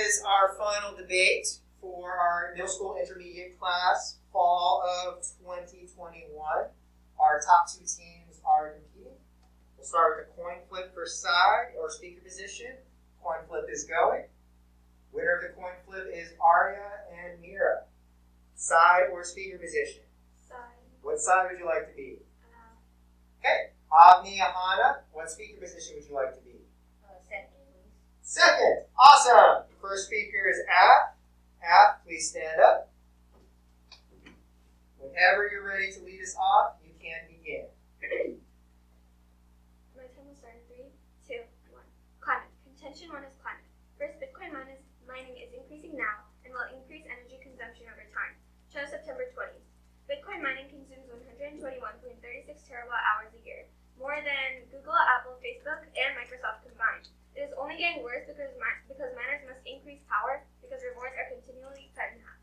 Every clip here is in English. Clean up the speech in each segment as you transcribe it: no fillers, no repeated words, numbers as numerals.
is our final debate for our middle school intermediate class, fall of 2021. Our top two teams are competing. We'll start with a coin flip for side or speaker position. Coin flip is going. Winner of the coin flip is Arya and Mira. Side or speaker position? Side. What side would you like to be? Okay. Avni, Aahana, what speaker position would you like to be? Second. Second. Awesome. The first speaker is Af. Af, please stand up. Whenever you're ready to lead us off, you can begin. My time will start in 3, 2, 1. Climate. Contention 1 is climate. First, Bitcoin mining is increasing now and will increase energy consumption over time. Show September 20th. Bitcoin mining consumes 121.36 terawatt hours a year, more than Google, Apple, Facebook, and Microsoft combined. It is only getting worse because miners must increase power because rewards are continually cut in half.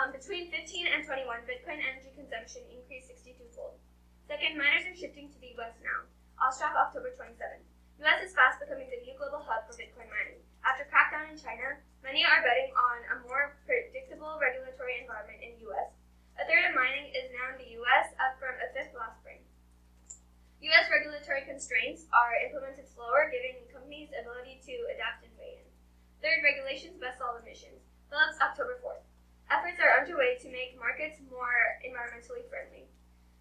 Between 15 and 21, Bitcoin energy consumption increased 62-fold. Second, miners are shifting to the U.S. now. Ostrov, October 27th. U.S. is fast becoming the new global hub for Bitcoin mining. After crackdown in China, many are betting on a more predictable regulatory environment in the U.S. A third of mining is now in the U.S., up from a fifth last spring. U.S. regulatory constraints are implemented slower, giving companies ability to adapt and weigh in. Third, regulations best solve emissions. Phillips, October 4th. Efforts are underway to make markets more environmentally friendly.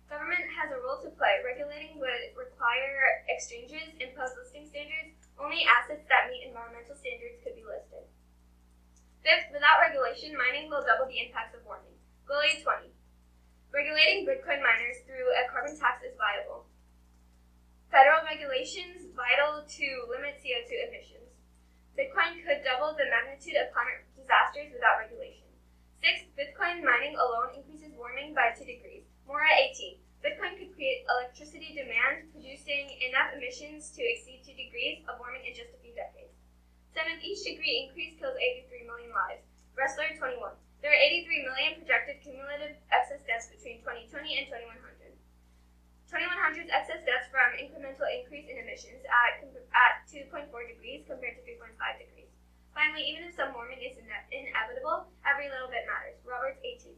Government has a role to play. Regulating would require exchanges impose listing standards. Only assets that meet environmental standards could be listed. Fifth, without regulation, mining will double the impacts of warming. Goalie 20. Regulating Bitcoin miners through a carbon tax is viable. Federal regulations vital to limit CO2 emissions. Bitcoin could double the magnitude of climate disasters without regulation. Sixth, Bitcoin mining alone increases warming by 2 degrees. Mora 18. Bitcoin could create electricity demand, producing enough emissions to exceed 2 degrees of warming in just a few decades. Seventh, each degree increase kills 83 million lives. Wrestler 21. There are 83 million projected cumulative excess deaths between 2020 and 2100. 2100's excess deaths from incremental increase in emissions at 2.4 degrees compared to 3.5 degrees. Finally, even if some warming is inevitable, every little bit matters. Roberts 18.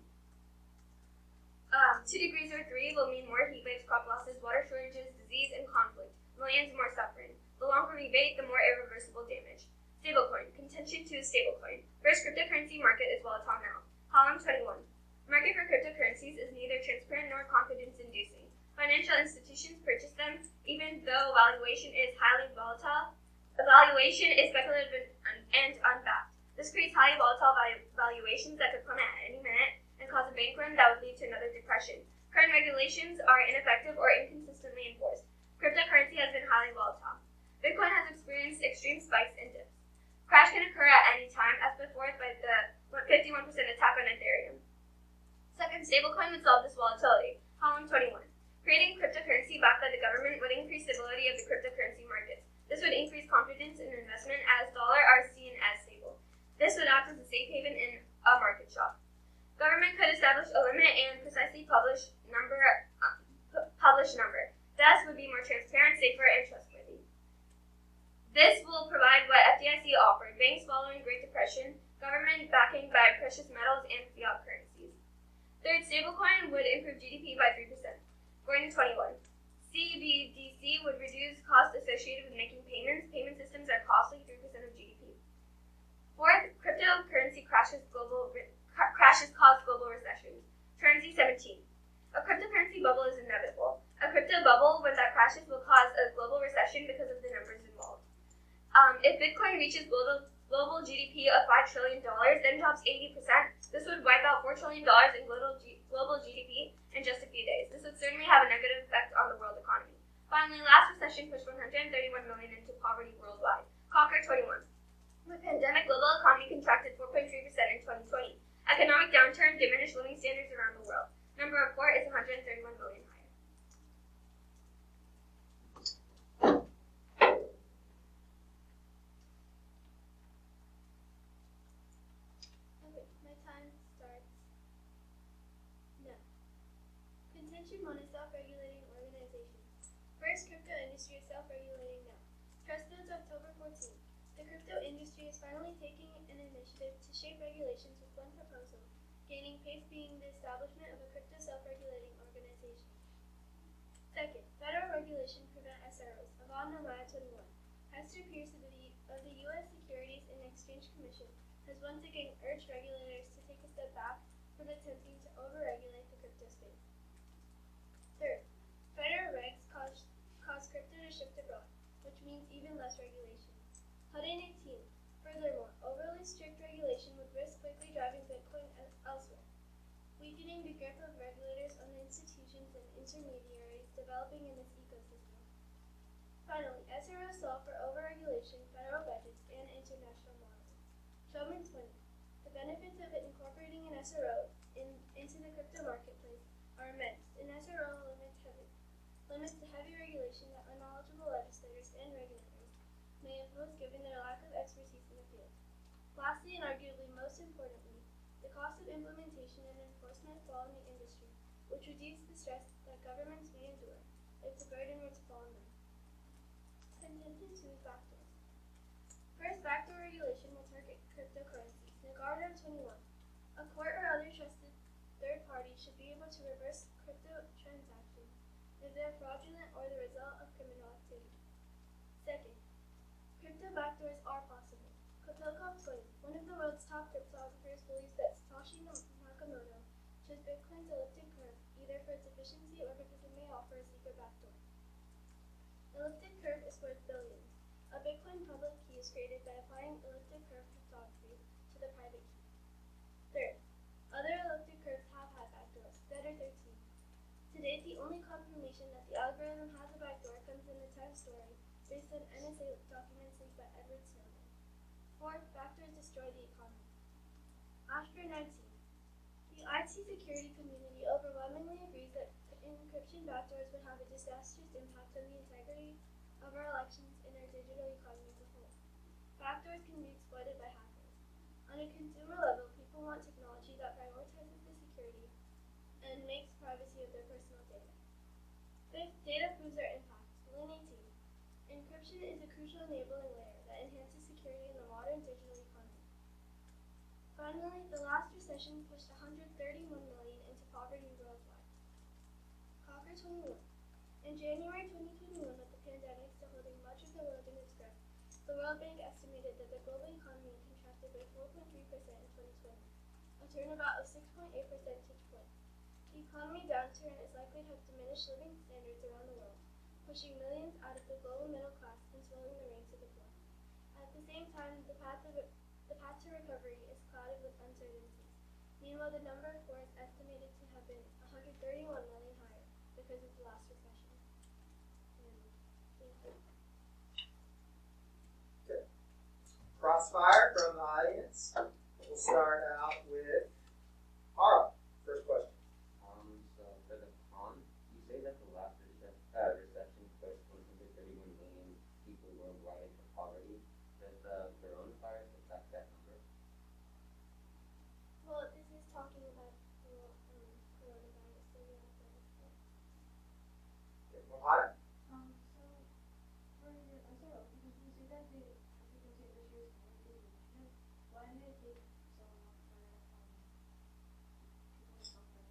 2 degrees or 3 will mean more heat waves, crop losses, water shortages, disease, and conflict. Millions more suffering. The longer we wait, the more irreversible damage. Stablecoin. Contention 2 is stablecoin. First, cryptocurrency market is volatile now. Column 21. Market for cryptocurrencies is neither transparent nor confidence-inducing. Financial institutions purchase them, even though valuation is highly volatile. The valuation is speculative and unbacked. This creates highly volatile valuations that could plummet at any minute and cause a bank run that would lead to another depression. Current regulations are ineffective or inconsistently enforced. Cryptocurrency has been highly volatile. Bitcoin has experienced extreme spikes and dips. Crash can occur at any time, as put forth by the 51% attack on Ethereum. Second, stablecoin would solve this volatility. Column 21. Creating cryptocurrency backed by the government would increase stability of the cryptocurrency markets. This would increase confidence in investment as dollars are seen as stable. This would act as a safe haven in a market shock. Government could establish a limit and precisely publish number. Thus would be more transparent, safer, and trustworthy. This will provide what FDIC offered: banks following Great Depression, government backing by precious metals and fiat currencies. Third, stablecoin would improve GDP by 3%. Going to 21. CBDC would reduce costs associated with making payments. Payment systems are costly, 3% of GDP. Fourth, cryptocurrency crashes cause global recessions. Transi 17. A cryptocurrency bubble is inevitable. A crypto bubble, when that crashes, will cause a global recession because of the numbers involved. If Bitcoin reaches global GDP of $5 trillion, then drops 80%, this would wipe out $4 trillion in global GDP in just a few days. This would certainly have a negative effect on the world economy. Finally, last recession pushed 131 million into poverty worldwide. Cocker 21. The pandemic, global economy contracted 4.3% in 2020. Economic downturn diminished living standards around the world. Number of 4 is 131 million higher. Okay, my time starts now. Contention 1 is self-regulating organizations. First, crypto industry is self-regulating now. Trust notes, October 14th. The crypto industry industry is finally taking an initiative to shape regulations with one proposal, gaining pace being the establishment of a crypto self-regulating organization. Second, federal regulation to prevent SROs. Aahana 21. Hester Pierce of the U.S. Securities and Exchange Commission has once again urged regulators to take a step back from attempting to over-regulate the crypto space. Third, federal regs cause crypto to shift abroad, which means even less regulation. Heading 18. Furthermore, overly strict regulation would risk quickly driving Bitcoin elsewhere, weakening the grip of regulators on the institutions and intermediaries developing in this ecosystem. Finally, SROs solve for overregulation, federal budgets, and international modeling. Showman 20. The benefits of incorporating an SRO into the crypto marketplace are immense. An SRO limits the heavy regulation that unknowledgeable legislators and regulators may impose given their lack of expertise in the field. Lastly, and arguably most importantly, the cost of implementation and enforcement fall on the industry, which reduces the stress that governments may endure if the burden were to fall on them. Contention 2 is backdoors. First, backdoor regulation will target cryptocurrencies. Nagardo 21. A court or other trusted third party should be able to reverse crypto transactions if they are fraudulent or the result of criminal activity. Second, crypto backdoors are possible. Kotokov 20. One of the world's top cryptographers believes that Satoshi Nakamoto chose Bitcoin's elliptic curve either for its efficiency or because it may offer a secret backdoor. Elliptic curve is worth billions. A Bitcoin public key is created by applying elliptic curve cryptography to the private key. Third, other elliptic curves have had backdoors. Better 13. To date, the only confirmation that the algorithm has a backdoor comes in the Times story based on NSA documents leaked by Edward Snowden. Fourth, backdoors destroy the economy. Ashker 19. The IT security community overwhelmingly agrees that encryption backdoors would have a disastrous impact on the integrity of our elections and our digital economy as a whole. Backdoors can be exploited by hackers. On a consumer level, people want technology that prioritizes the security and makes privacy of their personal data. Fifth, data proves our impact. Lane 18. Encryption is a crucial enabling layer that enhances security in the modern digital economy. Finally, the last recession pushed 131 million into poverty worldwide. Cocker 21. In January 2021, with the pandemic still holding much of the world in its grip, the World Bank estimated that the global economy contracted by 4.3% in 2020, a turnabout of 6.8 percentage points. The economy downturn is likely to have diminished living standards around the world, pushing millions out of the global middle class and swelling the ranks of the poor. At the same time, the path to recovery is clouded with uncertainties. Meanwhile, the number of poor is estimated to have been 131 million higher because of the last recession. Good. Crossfire from the audience. We'll start out with Arya. First question. So for the con, you say that the last recession pushed 131 million people worldwide into poverty. Does the coronavirus affect that number? Well, this is talking about the coronavirus, so yeah, it does. Okay, Mohana. So for your SRO, because you say that the cryptocurrency industry is going through the initiative, why did it take so long for people to come from?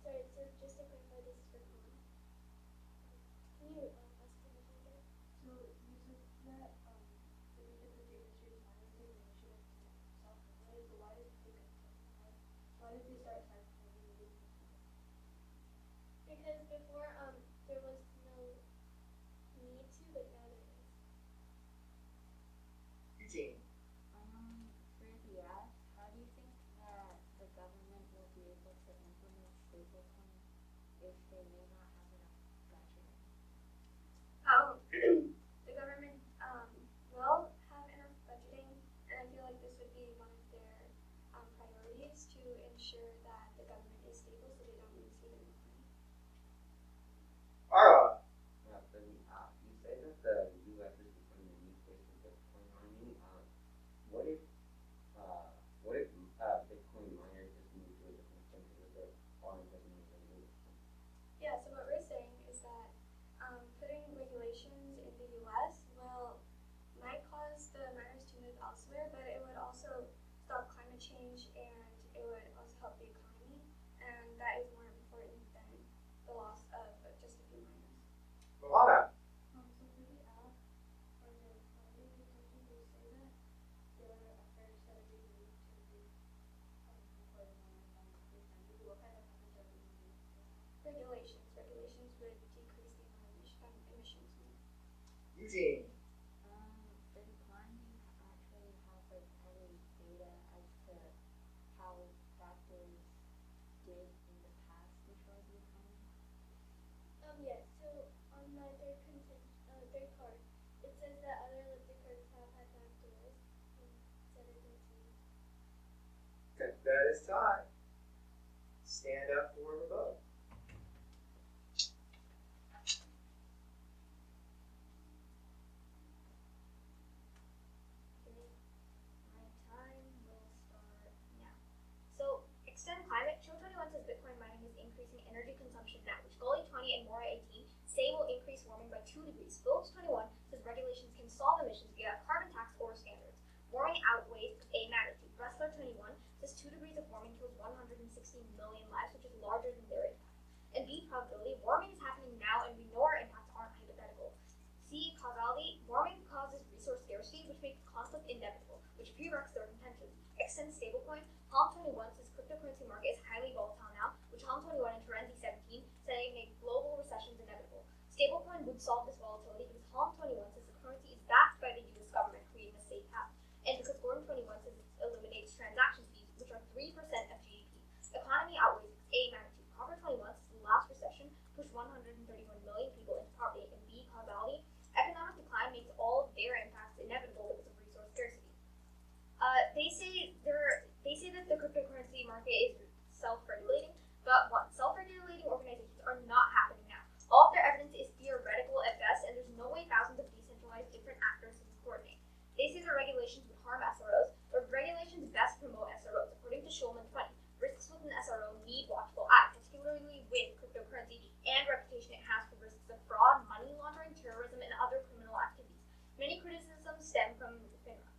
Sorry, so just to clarify, this is for con. Can you ask the question again? So you said that the cryptocurrency industry is finally taking the initiative to self-regulate, so why did it take so long? Why did they start self-regulating? Because before, there was no need to, but now there is. Eugene. For the app, how do you think that the government will be able to implement stablecoin if they may not have enough budgeting? The government will have enough budgeting, and I feel like this would be one of their priorities to ensure that the government is stable so they don't lose even more money. Arya. For the app, you say that the U.S. is becoming a new place for Bitcoin mining. What if Bitcoin miners just move to a different country with their foreign government regulation? Yeah, so what we're saying is that putting regulations in the U.S. might cause the miners to move Eugene. Did climbing actually have like any data as to how factors did in the past destroy the economy? Yes. So on my third card, it says that other elliptic curves have had factors instead of 13. That is time. Stand up for the vote. My time will start now. So, extend climate. Show 21 says Bitcoin mining is increasing energy consumption now, which Gully 20 and Mora 18 say will increase warming by 2 degrees. Phillips 21 says regulations can solve emissions via carbon tax or standards. Warming outweighs a magnitude. Wrestler 21 says 2 degrees of warming kills 160 million lives, which is larger than their impact. And B, probability. Warming is happening now, and we know our impacts aren't hypothetical. C, causality. Warming causes resource scarcity, which makes conflict inevitable, which prereqs their contentions. Extend stablecoin. Palm 21 says cryptocurrency market is highly volatile now, which Palm 21 and Terenzi 17 saying a global recession is inevitable. Stablecoin would solve this volatility because Palm 21 says the currency is backed by the U.S. government, creating a safe haven. And because Gordon 21 says it eliminates transaction fees, which are 3% of GDP. Economy outweighs a magnitude. Copper 21 says the last recession pushed 131 million people into poverty. And B, causality. Economic decline makes all of their impacts inevitable because of resource scarcity. They say that the cryptocurrency market is self-regulating, but one, self-regulating organizations are not happening now. All of their evidence is theoretical at best, and there's no way thousands of decentralized different actors can coordinate. They say the regulations would harm SROs, but regulations best promote SROs. According to Schulman 20, risks with an SRO need watchful eye, particularly with cryptocurrency and reputation it has for risks of fraud, money laundering, terrorism, and other criminal activities. Many criticisms stem from FINRA.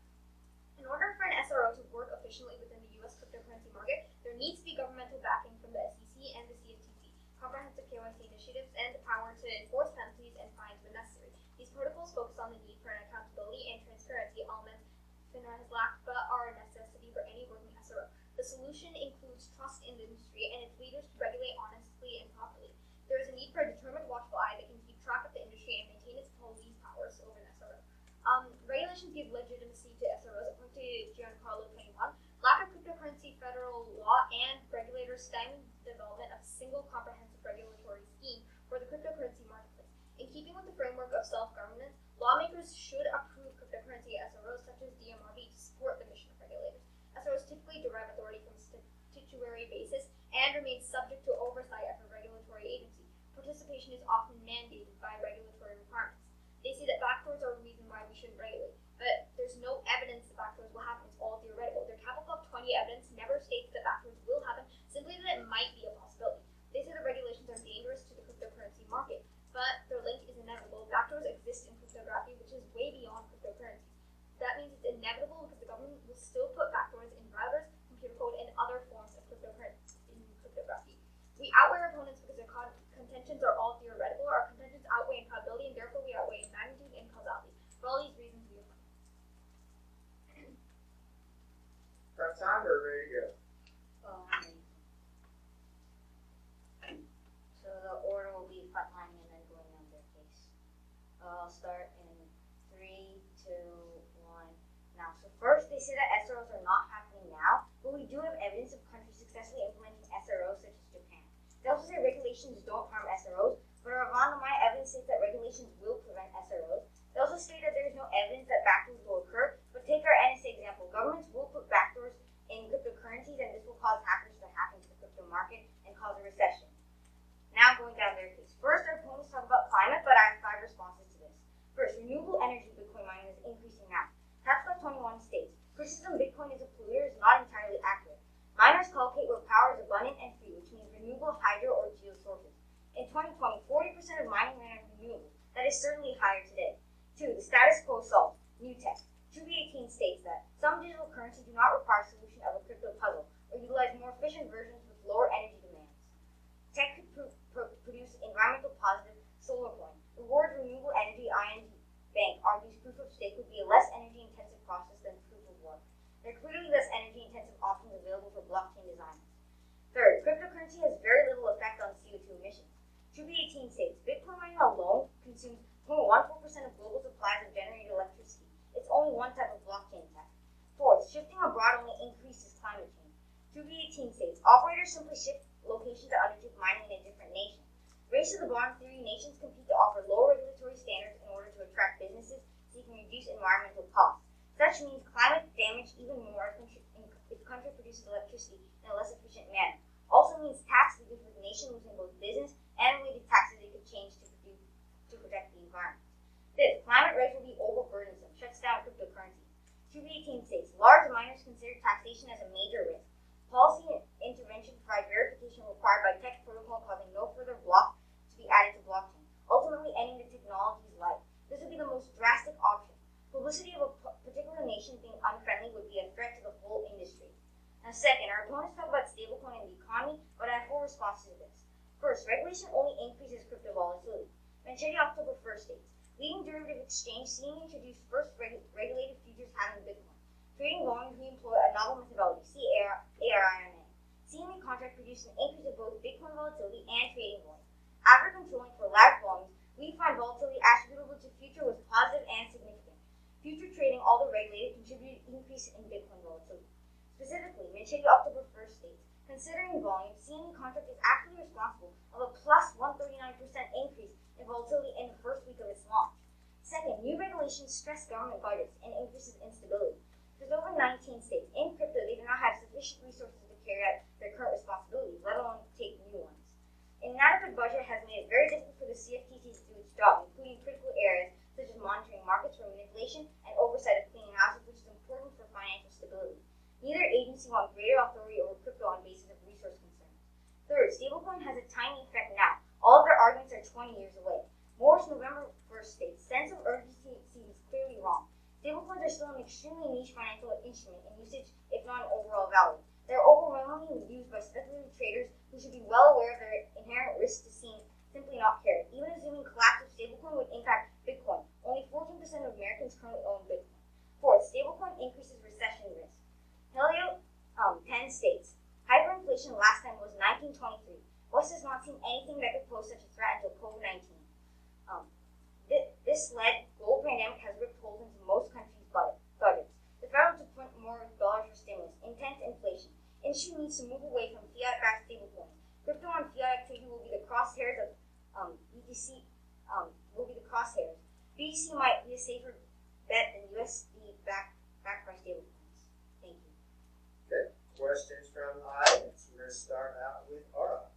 In order for an SRO to work efficiently within the U.S. cryptocurrency market, there needs to be governmental backing from the SEC and the CFTC, comprehensive KYC initiatives, and the power to enforce penalties and fines when necessary. These protocols focus on the need for an accountability and transparency elements FINRA has lacked, but are a necessity for any working SRO. The solution includes trust in the industry and its leaders to regulate honestly and properly. There is a need for a determined watchful eye that can keep track of the industry and maintain its police powers over an SRO. Regulations give legitimacy to SROs, according to Giancarlo 21. Lack of cryptocurrency federal law and regulators stem the development of a single comprehensive regulatory scheme for the cryptocurrency marketplace. In keeping with the framework of self-governance, lawmakers should approve cryptocurrency SROs such as DMRB to support the mission of regulators. SROs typically derive authority from a statutory basis and remain subject to oversight of a regulatory agency. Participation is often mandated by regulatory requirements. They say that backdoors are a reason why we shouldn't regulate, but there's no evidence that backdoors will happen. It's all theoretical. Their Capital Club 20 evidence never states that backdoors will happen, simply that it might be a possibility. They say that regulations are dangerous to the cryptocurrency market, but their link is inevitable. Backdoors exist in cryptography, which is way beyond cryptocurrencies. That means it's inevitable because the government will still put backdoors in routers, computer code, and other forms of cryptocurrency in cryptography. We outweigh our opponents because their contentions are all theoretical. Our contentions outweigh in probability, and therefore we outweigh in magnitude and causality. For all these reasons, we affirm. Prep time, we're ready to go. So the order will be frontline and then going on their case. I'll start in 3, 2, 1. Now, so first they say that SROs are not happening now, but we do have evidence of countries successfully implementing SROs such as Japan. They also say regulations don't harm SROs, but my evidence states that regulations will prevent SROs. They also state that there is no evidence that backdoors will occur, but take our NSA example. Governments will put backdoors in cryptocurrencies, and this will cause hackers to hack into the crypto market and cause a recession. Now going down their case. First, our opponents talk about climate, but I have 5 responses to this. First, renewable energy Bitcoin mining is increasing now. Capital 21 states, criticism Bitcoin is a polluter is not entirely accurate. Miners calculate where power is abundant and free, which means renewable hydro or geo sources. In 2020, 40% of mining ran on renewable. That is certainly higher today. 2. The status quo solved. New tech. 2B18 states that some digital currencies do not require solution of a crypto puzzle or utilize more efficient versions with lower energy demands. Tech could produce environmental positive solar coin. Rewards renewable energy ING Bank argues proof of stake would be a less energy intensive process than proof of work. There are clearly less energy intensive options available for blockchain designers. Third, cryptocurrency has very little effect on CO2 emissions. 2B18 states Bitcoin mining alone consumes 0.14% of global supply 18 states. Operators simply shift location to undertake mining in a different nation. Race to the bottom theory, nations compete to offer lower regulatory standards in order to attract businesses seeking reduce environmental costs. Such means climate damage even more if a country produces electricity in a less efficient manner. Also means tax because with the nation losing both business and related taxes it could change to protect the environment. Fifth, climate regs will be overburdensome, shuts down cryptocurrencies. To the 18 states, large miners consider taxation as a major risk. Policy intervention provides verification required by tech protocol causing no further block to be added to blockchain, ultimately ending the technology's life. This would be the most drastic option. Publicity of a particular nation being unfriendly would be a threat to the whole industry. Now second, our opponents talk about stablecoin and the economy, but I have 4 responses to this. First, regulation only increases crypto volatility. Manchetti October 1st states, leading derivative exchange CME introduced first regulated futures having Bitcoin. Trading volumes we employ a novel methodology, see ARIMA. CME contract produced an increase of both Bitcoin volatility and trading volume. After controlling for large volumes, we find volatility attributable to future was positive and significant. Future trading, although regulated, contributed increase in Bitcoin volatility. Specifically, Manchetti October 1st states, considering volume, CME contract is actually responsible of a plus 139% increase in volatility in the first week of its launch. Second, new regulations stress government budgets and increases instability. There's over 19 states in crypto, they do not have sufficient resources to carry out their current responsibilities, let alone take new ones. An inadequate budget has made it very difficult for the CFTC to do its job, including critical areas such as monitoring markets for manipulation and oversight of cleaning houses, which is important for financial stability. Neither agency wants greater authority over crypto on basis of resource concerns. Third, stablecoin has a tiny effect now. All of their arguments are 20 years away. Moore's November 1st states, sense of urgency seems clearly wrong. Stablecoins are still an extremely niche financial instrument in usage, if not in overall value. They are overwhelmingly used by speculative traders who should be well aware of their inherent risks to simply not care. Even assuming collapse of stablecoin would impact Bitcoin, only 14% of Americans currently own Bitcoin. Fourth, stablecoin increases recession risk. Helio 10 states, hyperinflation last time was 1923. West has not seen anything that could pose such a threat until COVID-19. This led global pandemic has ripped holes into most countries' budgets. The federal to print more dollars for stimulus, intense inflation. Industry needs to move away from fiat-backed stablecoins. Crypto and fiat activity will be the crosshairs of BTC. Will be the crosshairs. BTC might be a safer bet than USD backed by stablecoins. Thank you. Good. Questions from the audience? We're going to start out with Arya.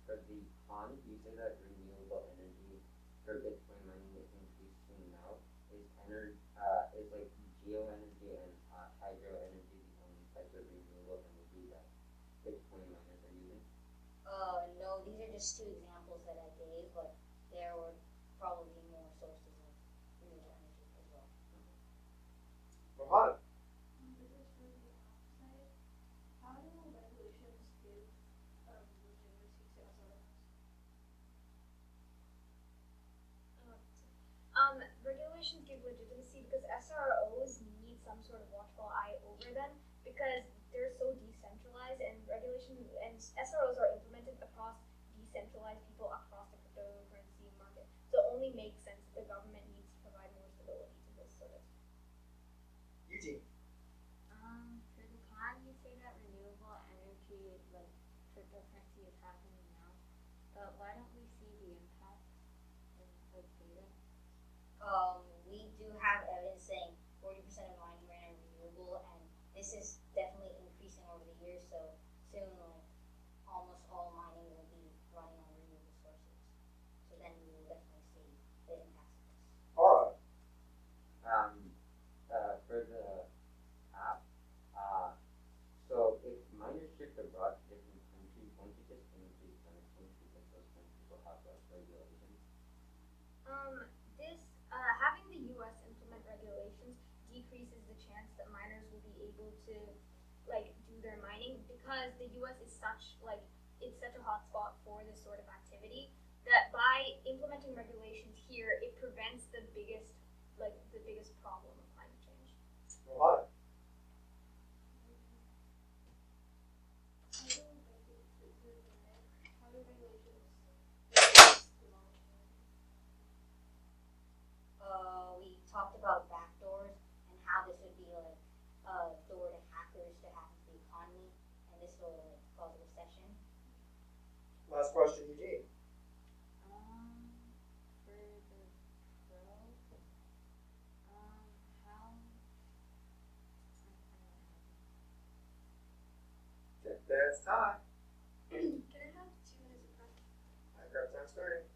For the con, you say that renewable energy for Bitcoin mining is increasing now. Is like geoenergy and hydro energy the only types of renewable energy that Bitcoin miners are using? No, these are just 2 examples that I gave, but there were probably more sources of renewable energy as well. Bharath. This is for the outside. How do regulations give legitimacy to SROs? Regulations give legitimacy because SROs need some sort of watchful eye over them because they're so decentralized, and regulations and SROs are implemented across decentralized people across the cryptocurrency market. So it only makes sense that the government needs to provide more stability to this sort of. Eugene. For the con, you say that renewable energy, like cryptocurrency, is happening now, but why don't we see the impact in like data? We do have evidence saying 40% of mining right now are renewable, and this is definitely increasing over the years. So soon, like almost all mining will be running on renewable sources. So then we will definitely see the impacts of this. Arya. For the app, so if miners shift abroad to different countries, won't you just increase sanctions because those countries will have less regulations? Having the U.S. implement regulations decreases the chance that miners will be able to do their mining because the U.S. is such a hot spot for this sort of activity that by implementing regulations here, it prevents the biggest problem of climate change. Bharath. How do regulations influence development? We talked about backdoors and and this will cause a recession. Last question, Eugene. For the pro, how? Okay, that's time. Can I have 2 minutes of prep? Grab time starting.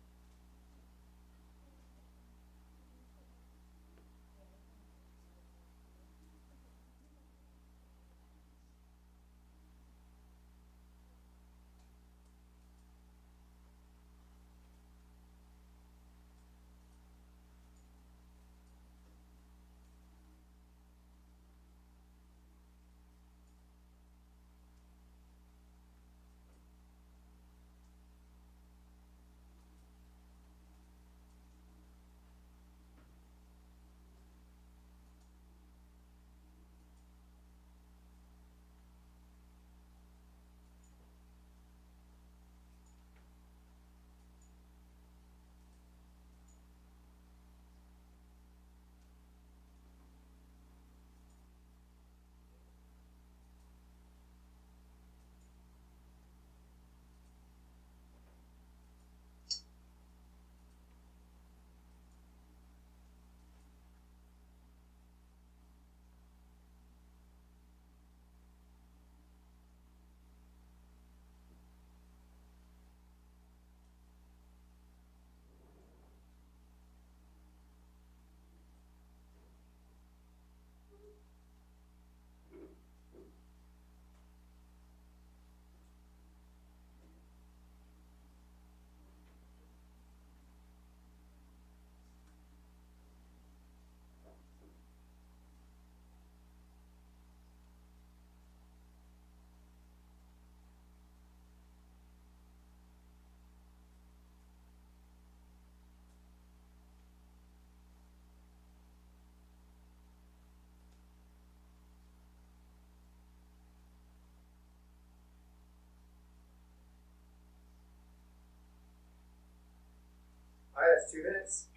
All right, that's 2 minutes.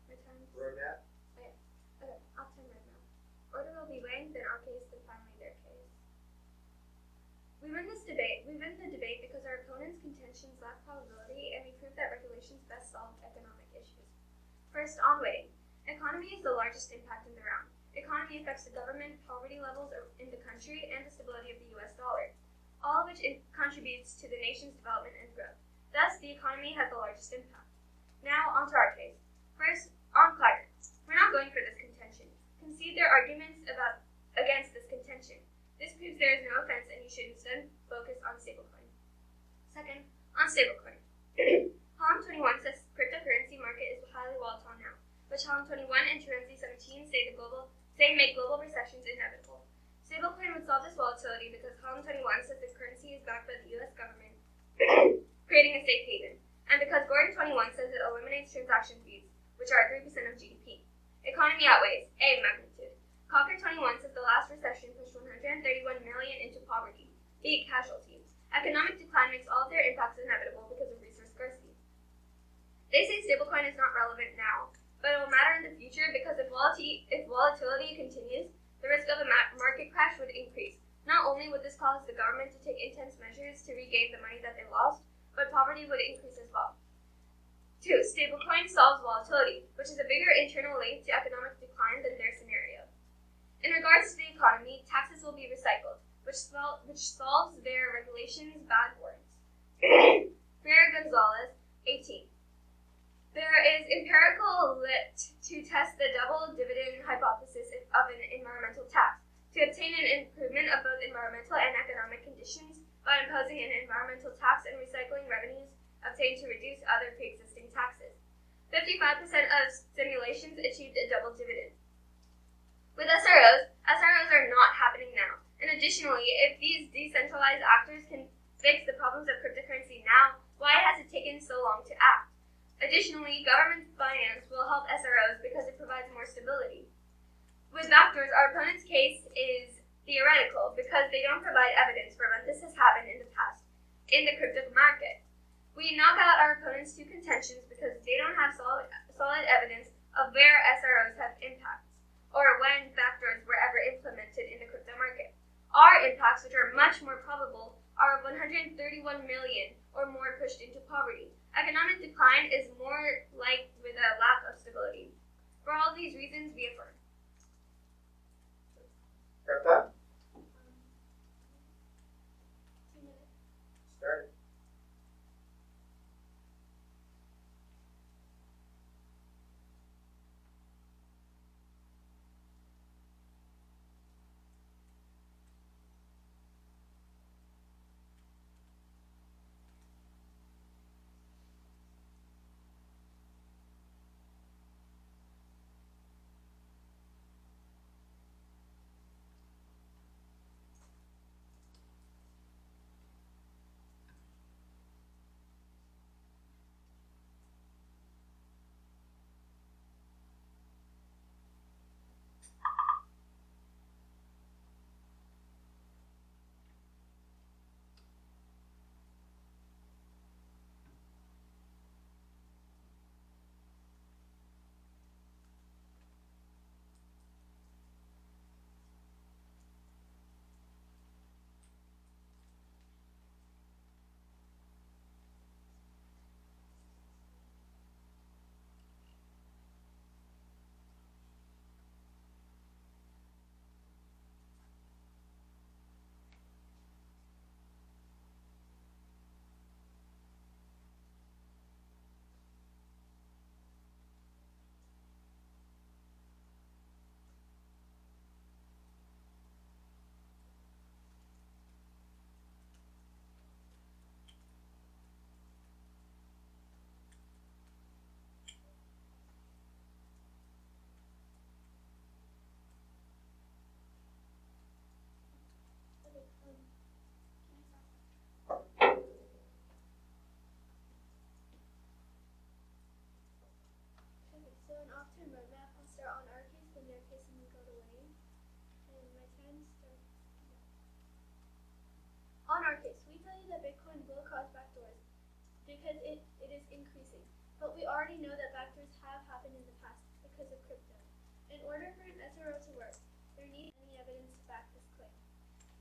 My time's Roadmap. okay. I'll time right now. Order will be Wayne, then our case, then finally their case. We win the debate because our opponents' contentions lack probability, and we prove that regulations best solve economic issues. First, on Wayne. Economy is the largest impact in the round. Economy affects the government, poverty levels in the country, and the stability of the US dollar, all of which contributes to the nation's development and growth. Thus, the economy has the largest impact. Now, on to our case. First, on climate. We're not going for this contention. Concede their arguments against this contention. This proves there is no offense, and you should instead focus on stablecoin. Second, on stablecoin. Column 21 says cryptocurrency market is highly volatile now, but column 21 and Terenzi 17 say make global recessions inevitable. Stablecoin would solve this volatility because column 21 says the currency is backed by the U.S. government, creating a safe haven, and because Gordon 21 says it eliminates transaction fees, which are 3% of GDP. Economy outweighs A magnitude. Cocker 21 says the last recession pushed 131 million into poverty. B casualties. Economic decline makes all of their impacts inevitable because of resource scarcity. They say stablecoin is not relevant now, but it will matter in the future because if volatility continues, the risk of a market crash would increase. Not only would this cause the government to take intense measures to regain the money that they lost, but poverty would increase as well. 2. Stablecoin solves volatility, which is a bigger internal link to economic decline than their scenario. In regards to the economy, taxes will be recycled, which solves their regulations' bad warrants. Ferrer Gonzalez, 18. There is empirical lit to test the double dividend hypothesis of an environmental tax, to obtain an improvement of both environmental and economic conditions by imposing an environmental tax and recycling revenues obtained to reduce other pre-existing taxes. 55% of simulations achieved a double dividend. With SROs are not happening now. And additionally, if these decentralized actors can fix the problems of cryptocurrency now, why has it taken so long to act? Additionally, government finance will help SROs because it provides more stability. With backdoors, our opponent's case is theoretical because they don't provide evidence for when this has happened in the past in the crypto market. We knock out our opponent's 2 contentions because they don't have solid evidence of where SROs have impacts, or when backdoors were ever implemented in the crypto market. Our impacts, which are much more probable, are 131 million or more pushed into poverty. Economic decline is more like with a lack of stability. For all these reasons, we affirm. Greta, 2 minutes. start. Okay, so an off-turn roadmap, I'll start on our case, then their case, and we go to Wayne. And my time starts now. On our case, we tell you that Bitcoin will cause backdoors because it is increasing. But we already know that backdoors have happened in the past because of crypto. In order for an SRO to work, there needs any evidence to back this claim.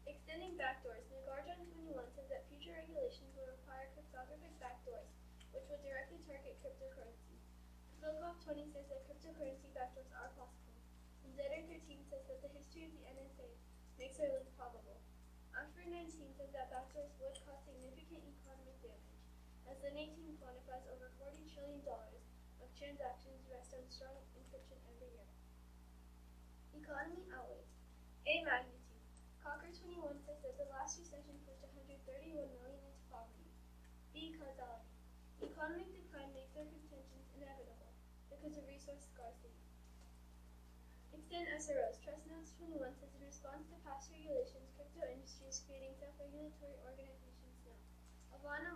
Extending backdoors, Nagarjon 21 says that future regulations will require cryptographic backdoors, which will directly target cryptocurrency. Philkov 20 says that cryptocurrency backdoors are possible. And Zetter 13 says that the history of the NSA makes their link probable. Oxford 19 says that backdoors would cause significant economic damage, as the 18 quantifies over $40 trillion of transactions rest on strong encryption every year. Economy outweighs. A magnitude. Cocker 21 says that the last recession pushed 131 million into poverty. B causality. Economic decline makes their contentions inevitable because of resource scarcity. Extend SROs. Trust Notes 21 says in response to past regulations, crypto industry is creating self-regulatory organizations now. Aahana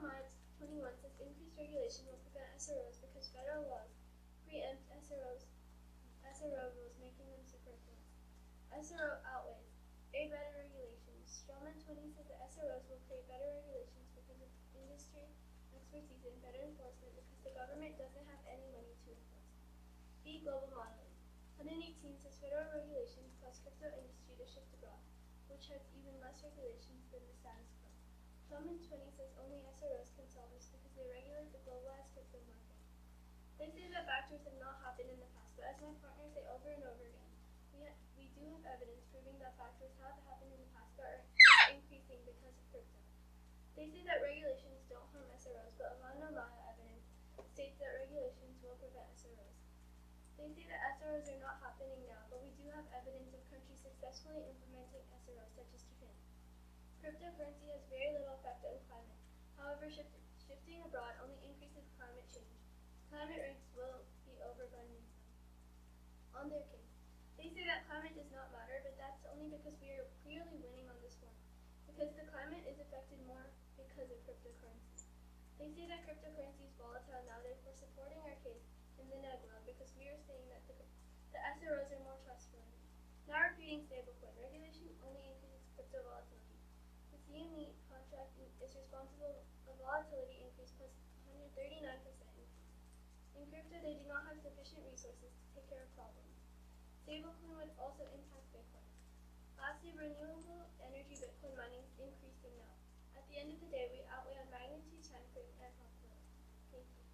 21 says increased regulation will prevent SROs because federal laws preempt SRO rules, making them superfluous. SRO outweighs. A better regulations. Strawman 20 says that SROs will create better regulations because of industry expertise and better enforcement because the government doesn't have any money to enforce. B global modeling. 118 says federal regulations cause crypto industry to shift abroad, which has even less regulations than the status quo. Strawman 20 says only SROs can solve this because they regulate the globalized crypto market. They say that backdoors have not happened in the past, but as my partners say over and over again, we do have evidence proving that backdoors have happened in the past but are increasing because of crypto. They say that regulations don't harm SROs, but Aahana evidence states that regulations will prevent SROs. They say that SROs are not happening now, but we do have evidence of countries successfully implementing SROs, such as Japan. Cryptocurrency has very little effect on climate. However, shifting abroad only increases climate change. Climate risks will be overburdening some. On their case, they say that climate does not matter, but that's only because we are clearly winning on this one, because the climate is affected more because of cryptocurrency. They say that cryptocurrency is volatile now, therefore supporting our case in the Negla because we are saying that the SROs are more trustworthy. Now repeating stablecoin, regulation only increases crypto volatility. The CME contract is responsible for volatility increase plus 139% increase. In crypto, they do not have sufficient resources to care of problems. Stablecoin would also impact Bitcoin. Lastly, renewable energy Bitcoin mining is increasing now. At the end of the day, we outweigh on magnitude, time frame, and profitability. Thank you.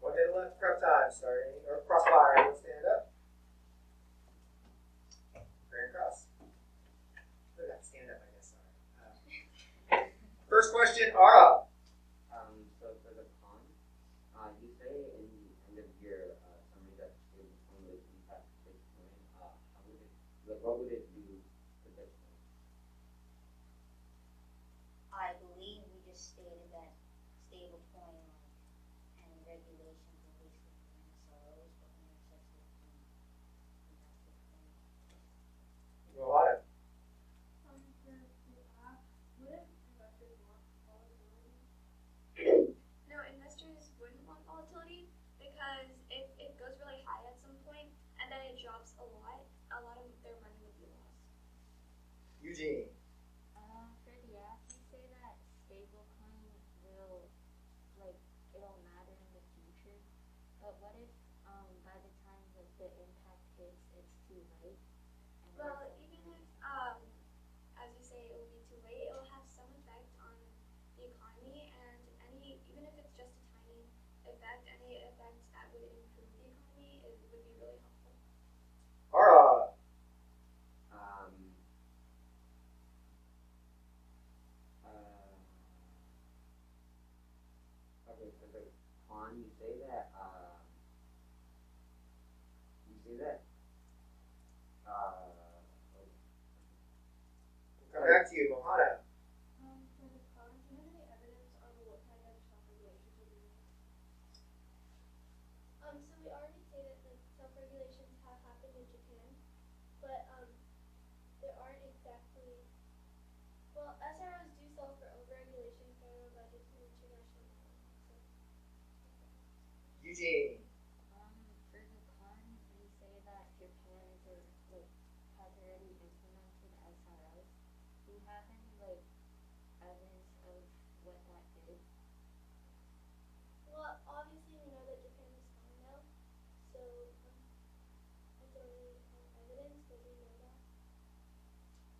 One minute left, prep time, starting, or crossfire, everyone stand up. Grand cross. Look at that, stand up, I guess, sorry. First question, Ara. So for the con, you say in the end of your summary that stablecoin would impact Bitcoin. How would it? What would it do to Bitcoin? I believe we just stated that stablecoin and regulations are basically for SROs, but we never said stablecoin impact Bitcoin. Go on. For the app, what if investors want volatility? No, investors wouldn't want volatility because if it goes really high at some point and then it drops a lot of their money would be lost. Eugene. For the app, you say that stablecoin will, it'll matter in the future. But what if, by the time the impact hits, it's too late? And Well, even if, as you say, it will be too late, it will have some effect on the economy, and even if it's just a tiny effect, any effect that would improve the economy, it would be really helpful. Ara. Okay, for the con, you say that We'll come back to you, Mohana. For the cons, do you have any evidence on what kind of self-regulations will be made? So we already stated that self-regulations have happened in Japan, but there aren't exactly. Well, SROs do solve for overregulation, federal budgets, and international law. Eugene. for the con, you say that Japan has already implemented SROs. Do you have any evidence of what that did? Well, obviously we know that Japan is fine now, so I don't really have evidence, but we know that.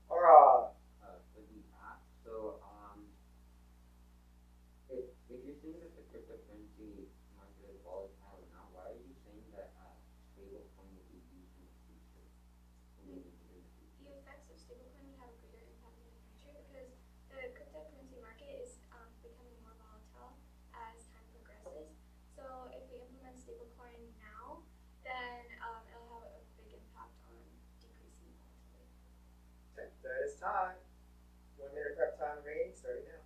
Ara. for the app. So if you're saying that the cryptocurrency market is volatile now, why are you saying that stablecoin will be used in the future? The effects of stablecoin would have a greater impact in the future because the cryptocurrency market is becoming more volatile as time progresses. So if we implement stablecoin now, then it'll have a big impact on decreasing volatility. Okay, that is time. 1 minute prep time remaining, starting now.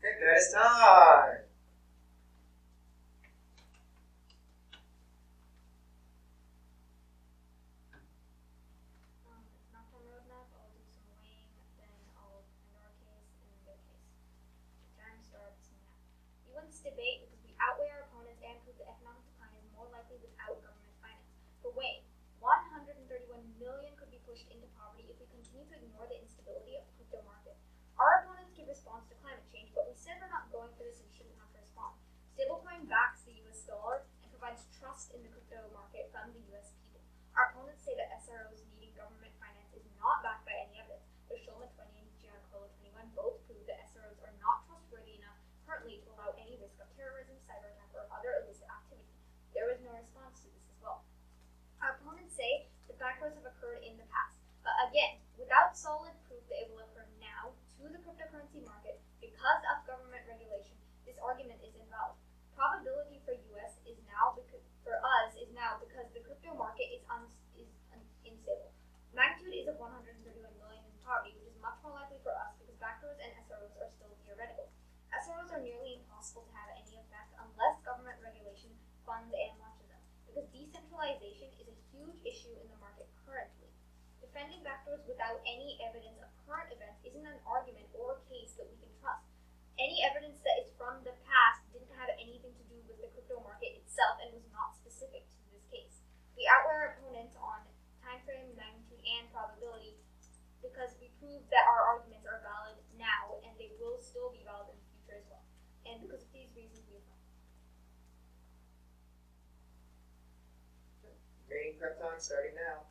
Okay, that is time. It's not the roadmap, I'll do some weighing, then I'll end our case and their case. Time starts now. We win this debate because we outweigh our opponents and prove the economic decline is more likely without government finance. For weighing, 131 million could be pushed into poverty if we continue to ignore the instability of the response to climate change, but we said we're not going for this and shouldn't have to respond. Stablecoin backs the US dollar and provides trust in the crypto market from the US people. Our opponents say that SROs needing government finance is not backed by any evidence, but Shulman 20 and Giancarlo 21 both prove that SROs are not trustworthy enough currently to allow any risk of terrorism, cyber attack, or other illicit activity. There was no response to this as well. Our opponents say the backroads have occurred in the past, but again, without solid proof that it will occur now to the cryptocurrency market because of government regulation, this argument is invalid. Probability for us is now because the crypto market is unstable. Magnitude is of 131 million in poverty, which is much more likely for us because backroads and SROs are still theoretical. SROs are nearly impossible to have any effect unless government regulation funds and launches them, because decentralization is a huge issue in the market currently. Defending backroads without any evidence of current events isn't an argument or a case that we can trust. Any evidence that is from the past didn't have anything to do with the crypto market itself and was not specific to this case. We outweigh our opponents on timeframe, magnitude, and probability because we proved that our arguments are valid now and they will still be valid in the future as well. And because of these reasons, we affirm. Remaining prep time starting now.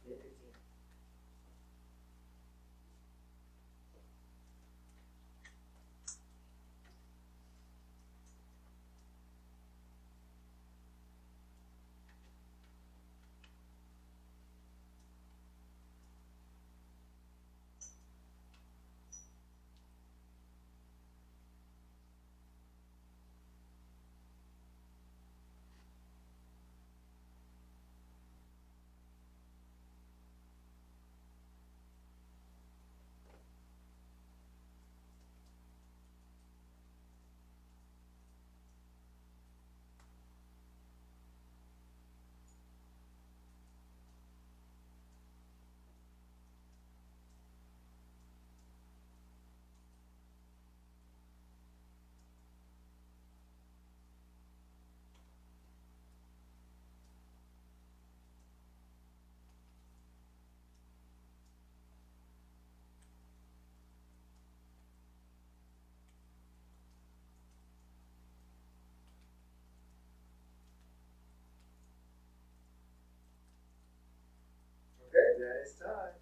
Okay, that is time.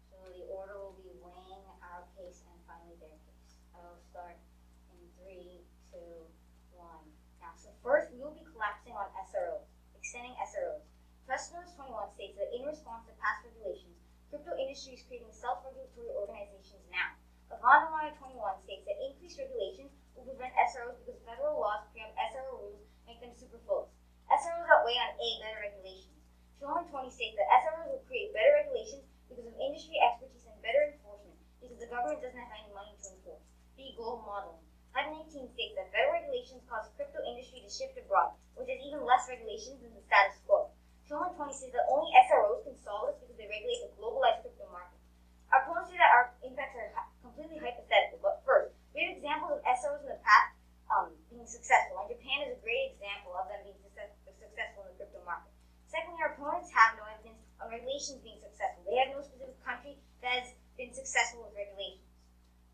So the order will be weighing our case and finally their case. I will start in 3, 2, 1. Now, so first we will be collapsing on SROs, extending SROs. Press Notice 21 states that in response to past regulations, crypto industry is creating self-regulatory organizations now. Avni 21 states that increased regulations will prevent SROs because federal laws preempt SRO rules, make them superfluous. SROs outweigh on A, better regulations. Shulman 20 states that SROs will create better regulations because of industry expertise and better enforcement because the government doesn't have any money to enforce. B, global modeling. 118 states that better regulations cause crypto industry to shift abroad, which has even less regulations than the status quo. Shulman 20 says that only SROs can solve this because they regulate the globalized crypto market. Our opponents say that our impacts are completely hypothetical, but first, we have examples of SROs in the past being successful, and Japan is a great example of them being successful in the crypto market. Secondly, our opponents have no evidence on regulations being successful. They have no specific country that has been successful with regulations.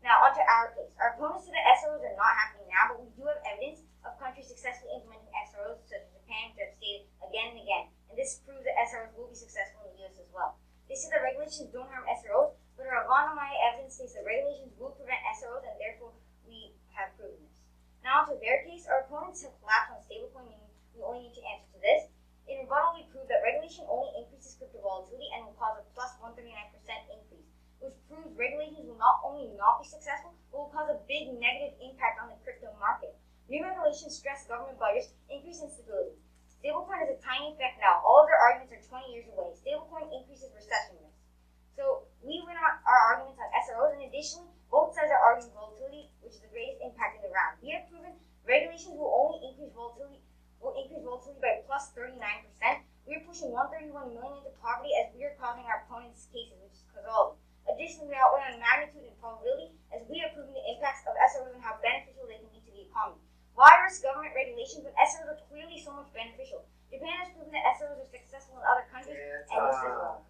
Now, onto our case. Our opponents say that SROs are not happening now, but we do have evidence of countries successfully implementing SROs, such as Japan, which I've stated again and again. And this proves that SROs will be successful in the US as well. They say that regulations don't harm SROs, but our Avni evidence states that regulations will prevent SROs, and therefore we have proven this. Now, onto their case. Our opponents have collapsed on stablecoin, meaning we only need to answer to this. In rebuttal, we prove that regulation only increases crypto volatility and will cause a plus 139% increase, which proves regulations will not only not be successful, but will cause a big negative impact on the crypto market. New regulations stress government budgets, increase instability. Stablecoin has a tiny effect now. All of their arguments are 20 years away. Stablecoin increases recession risk. So we win our arguments on SROs, and additionally, both sides are arguing volatility, which is the greatest impact in the round. We have proven regulations will only increase volatility by plus 39%. We are pushing 131 million into poverty as we are causing our opponents' cases, which is causality. Additionally, we outweigh on magnitude and probability as we are proving the impacts of SROs and how beneficial they can be to the economy. Why risk government regulations when SROs are clearly so much beneficial? Japan has proven that SROs are successful in other countries, and this as well.